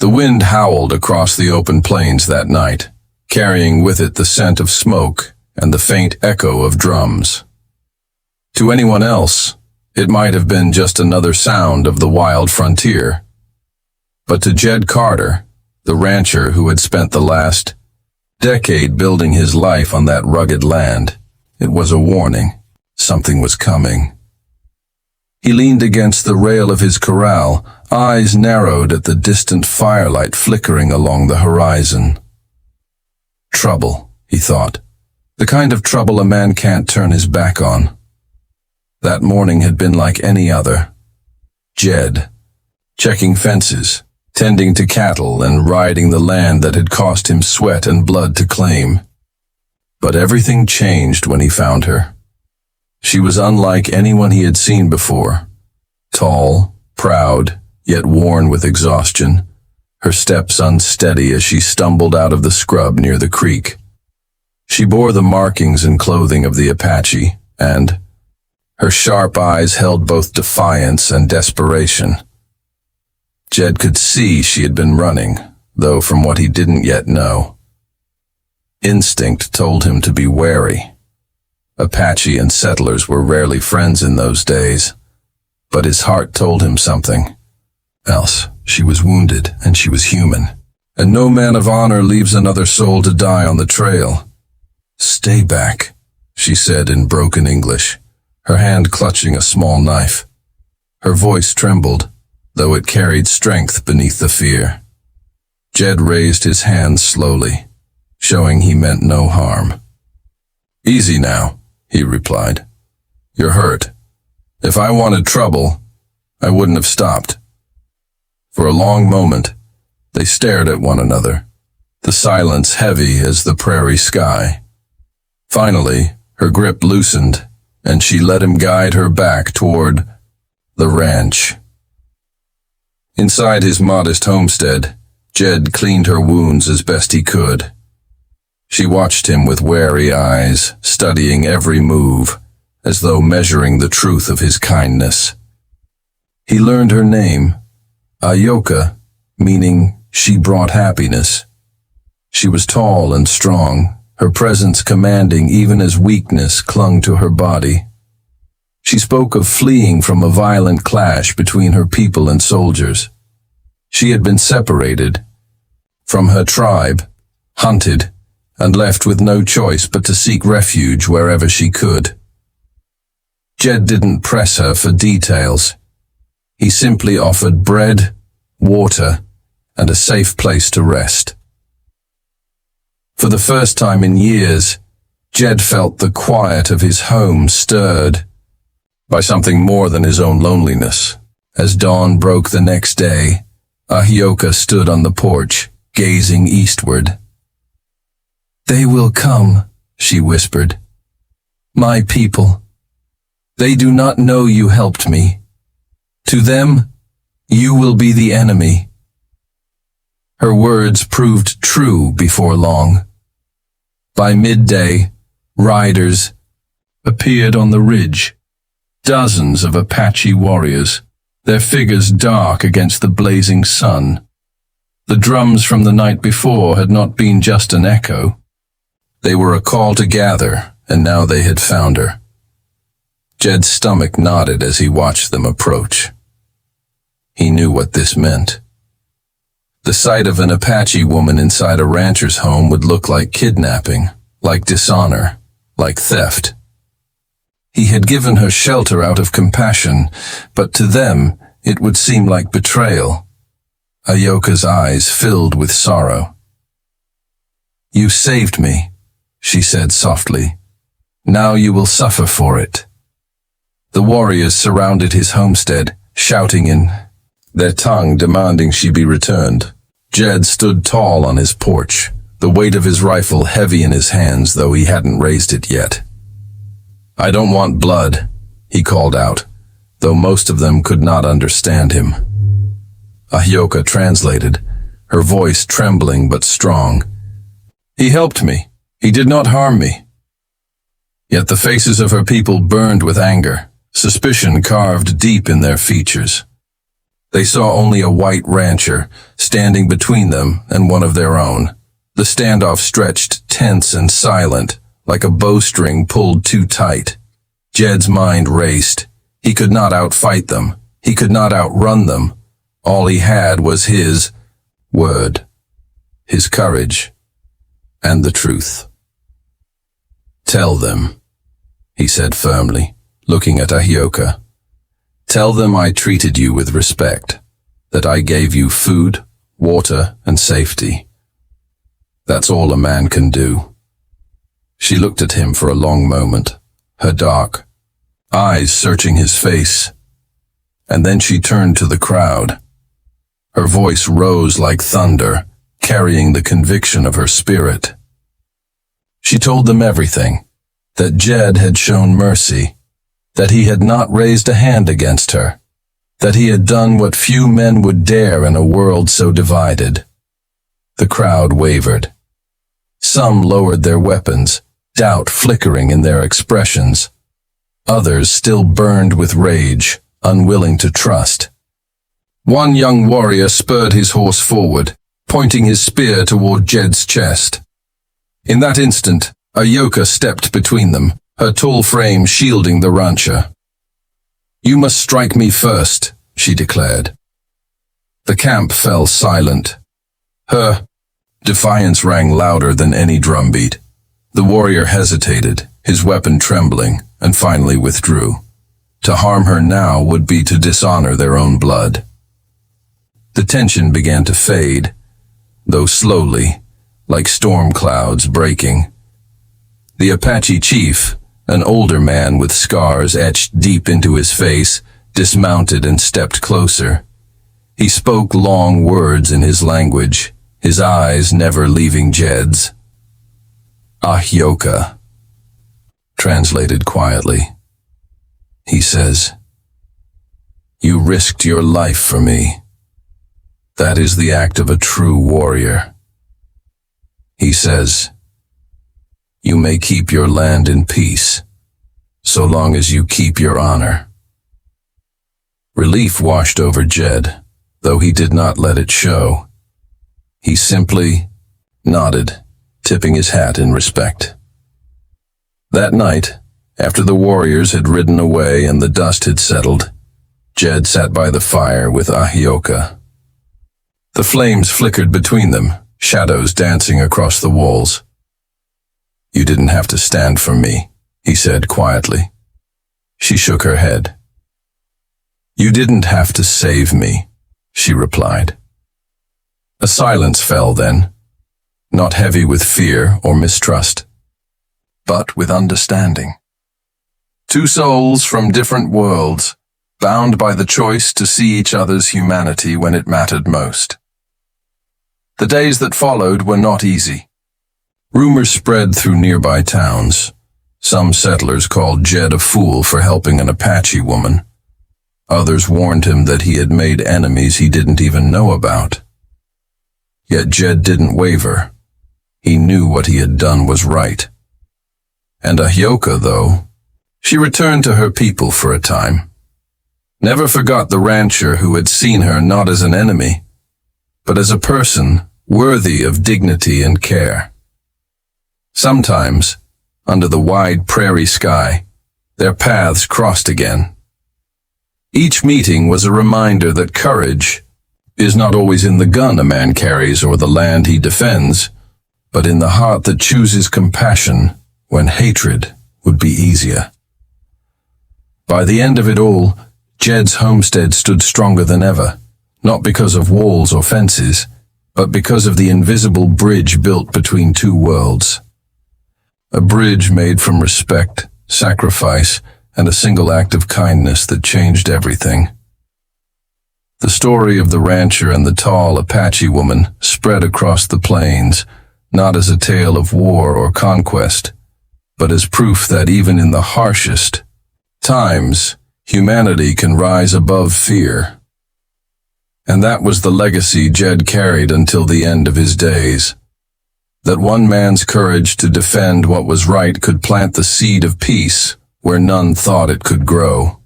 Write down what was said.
The wind howled across the open plains that night, carrying with it the scent of smoke and the faint echo of drums. To anyone else, it might have been just another sound of the wild frontier. But to Jed Carter, the rancher who had spent the last decade building his life on that rugged land, it was a warning. Something was coming. He leaned against the rail of his corral, eyes narrowed at the distant firelight flickering along the horizon. Trouble, he thought. The kind of trouble a man can't turn his back on. That morning had been like any other. Jed, checking fences, tending to cattle and riding the land that had cost him sweat and blood to claim. But everything changed when he found her. She was unlike anyone he had seen before. Tall, proud, yet worn with exhaustion, her steps unsteady as she stumbled out of the scrub near the creek. She bore the markings and clothing of the Apache, and her sharp eyes held both defiance and desperation. Jed could see she had been running, though from what he didn't yet know. Instinct told him to be wary. Apache and settlers were rarely friends in those days, but his heart told him something else. She was wounded, and she was human, and no man of honor leaves another soul to die on the trail. "Stay back," she said in broken English, her hand clutching a small knife. Her voice trembled, though it carried strength beneath the fear. Jed raised his hand slowly, showing he meant no harm. "Easy now," he replied. "You're hurt. If I wanted trouble, I wouldn't have stopped." For a long moment, they stared at one another, the silence heavy as the prairie sky. Finally, her grip loosened, and she let him guide her back toward the ranch. Inside his modest homestead, Jed cleaned her wounds as best he could. She watched him with wary eyes, studying every move, as though measuring the truth of his kindness. He learned her name, Ayoka, meaning she brought happiness. She was tall and strong, her presence commanding even as weakness clung to her body. She spoke of fleeing from a violent clash between her people and soldiers. She had been separated from her tribe, hunted, and left with no choice but to seek refuge wherever she could. Jed didn't press her for details. He simply offered bread, water, and a safe place to rest. For the first time in years, Jed felt the quiet of his home stirred by something more than his own loneliness. As dawn broke the next day, Ayoka stood on the porch, gazing eastward. "They will come," she whispered. "My people. They do not know you helped me. To them, you will be the enemy." Her words proved true before long. By midday, riders appeared on the ridge, dozens of Apache warriors, their figures dark against the blazing sun. The drums from the night before had not been just an echo. They were a call to gather, and now they had found her. Jed's stomach knotted as he watched them approach. He knew what this meant. The sight of an Apache woman inside a rancher's home would look like kidnapping, like dishonor, like theft. He had given her shelter out of compassion, but to them it would seem like betrayal. Ayoka's eyes filled with sorrow. "You saved me," she said softly. "Now you will suffer for it." The warriors surrounded his homestead, shouting in their tongue demanding she be returned. Jed stood tall on his porch, the weight of his rifle heavy in his hands, though he hadn't raised it yet. "I don't want blood," he called out, though most of them could not understand him. Ayoka translated, her voice trembling but strong. "He helped me. He did not harm me." Yet the faces of her people burned with anger, suspicion carved deep in their features. They saw only a white rancher standing between them and one of their own. The standoff stretched tense and silent, like a bowstring pulled too tight. Jed's mind raced. He could not outfight them. He could not outrun them. All he had was his word, his courage, and the truth. "Tell them," he said firmly, looking at Ahioka. "Tell them I treated you with respect, that I gave you food, water, and safety. That's all a man can do." She looked at him for a long moment, her dark eyes searching his face, and then she turned to the crowd. Her voice rose like thunder, carrying the conviction of her spirit. She told them everything, that Jed had shown mercy, that he had not raised a hand against her, that he had done what few men would dare in a world so divided. The crowd wavered. Some lowered their weapons, doubt flickering in their expressions. Others still burned with rage, unwilling to trust. One young warrior spurred his horse forward, pointing his spear toward Jed's chest. In that instant, Ahioka stepped between them, her tall frame shielding the rancher. "You must strike me first," she declared. The camp fell silent. Her defiance rang louder than any drumbeat. The warrior hesitated, his weapon trembling, and finally withdrew. To harm her now would be to dishonor their own blood. The tension began to fade, though slowly, like storm clouds breaking. The Apache chief, an older man with scars etched deep into his face, dismounted and stepped closer. He spoke long words in his language, his eyes never leaving Jed's. "Ahioka," translated quietly. He says, "You risked your life for me. That is the act of a true warrior." He says, "You may keep your land in peace, so long as you keep your honor." Relief washed over Jed, though he did not let it show. He simply nodded, tipping his hat in respect. That night, after the warriors had ridden away and the dust had settled, Jed sat by the fire with Ahioka. The flames flickered between them, shadows dancing across the walls. "You didn't have to stand for me," he said quietly. She shook her head. "You didn't have to save me," she replied. A silence fell then, not heavy with fear or mistrust, but with understanding. Two souls from different worlds, bound by the choice to see each other's humanity when it mattered most. The days that followed were not easy. Rumors spread through nearby towns. Some settlers called Jed a fool for helping an Apache woman. Others warned him that he had made enemies he didn't even know about. Yet Jed didn't waver. He knew what he had done was right. And Ahioka, though, she returned to her people for a time. Never forgot the rancher who had seen her not as an enemy, but as a person worthy of dignity and care. Sometimes, under the wide prairie sky, their paths crossed again. Each meeting was a reminder that courage is not always in the gun a man carries or the land he defends, but in the heart that chooses compassion when hatred would be easier. By the end of it all, Jed's homestead stood stronger than ever, not because of walls or fences, but because of the invisible bridge built between two worlds. A bridge made from respect, sacrifice, and a single act of kindness that changed everything. The story of the rancher and the tall Apache woman spread across the plains, not as a tale of war or conquest, but as proof that even in the harshest times, humanity can rise above fear. And that was the legacy Jed carried until the end of his days. That one man's courage to defend what was right could plant the seed of peace where none thought it could grow.